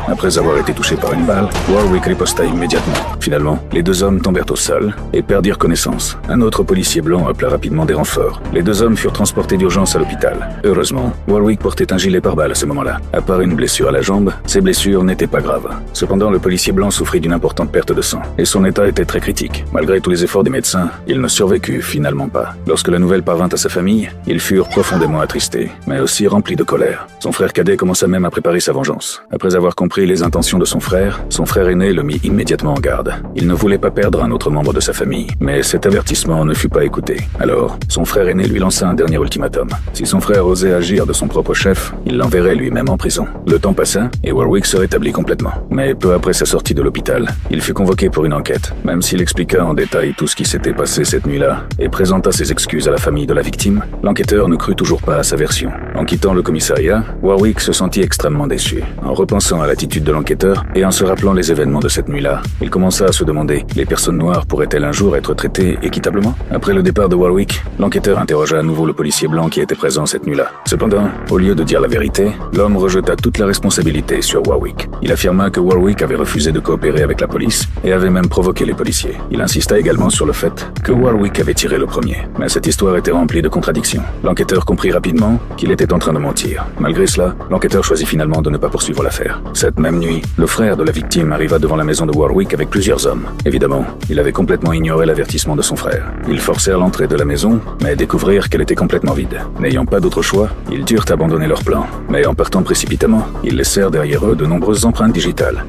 Après avoir été touché par une balle, Warwick riposta immédiatement. Finalement, les deux hommes tombèrent au sol et perdirent connaissance. Un autre policier blanc appela rapidement des renforts. Les deux hommes furent transportés d'urgence à l'hôpital. Heureusement, Warwick portait un gilet pare-balles à ce moment-là. À part une blessure à la jambe, ses blessures n'étaient pas graves. Cependant, le policier blanc souffrit d'une importante perte de sang et son état était très critique. Malgré tous les efforts des médecins, il ne survécut finalement pas. Lorsque la nouvelle parvint à sa famille, ils furent profondément attristés, mais aussi remplis de colère. Son frère cadet commença même à préparer sa vengeance. Après avoir compris les intentions de son frère aîné le mit immédiatement en garde. Il ne voulait pas perdre un autre membre de sa famille, mais cet avertissement ne fut pas écouté. Alors, son frère aîné lui lança un dernier ultimatum. Si son frère osait agir de son propre chef, il l'enverrait lui-même en prison. Le temps passa et Warwick se rétablit complètement. Mais peu après sa sortie de l'hôpital, il fut convoqué pour une enquête. Même s'il expliqua en détail tout ce qui s'était passé cette nuit-là et présenta ses excuses à la famille de la victime, l'enquêteur ne crut toujours pas à sa version. En quittant le commissariat, Warwick se sentit extrêmement déçu. En repensant à l'attitude de l'enquêteur et en se rappelant les événements de cette nuit-là, il commença à se demander, les personnes noires pourraient-elles un jour être traitées équitablement? Après le départ de Warwick, l'enquêteur interrogea à nouveau le policier blanc qui était présent cette nuit-là. Cependant, au lieu de dire la vérité, l'homme rejeta toute la responsabilité sur Warwick. Il affirma que Warwick avait refusé de coopérer avec la police et avait même provoqué les policiers. Il insista également sur le fait que Warwick avait tiré le premier. Mais cette histoire était remplie de contradictions. L'enquêteur comprit rapidement qu'il était en train de mentir. Malgré cela, l'enquêteur choisit finalement de ne pas poursuivre l'affaire. Cette même nuit, le frère de la victime arriva devant la maison de Warwick avec plusieurs hommes. Évidemment, il avait complètement ignoré l'avertissement de son frère. Ils forcèrent l'entrée de la maison, mais découvrirent qu'elle était complètement vide. N'ayant pas d'autre choix, ils durent abandonner leur plan. Mais en partant précipitamment, ils laissèrent derrière eux de nombreuses empreintes digitales.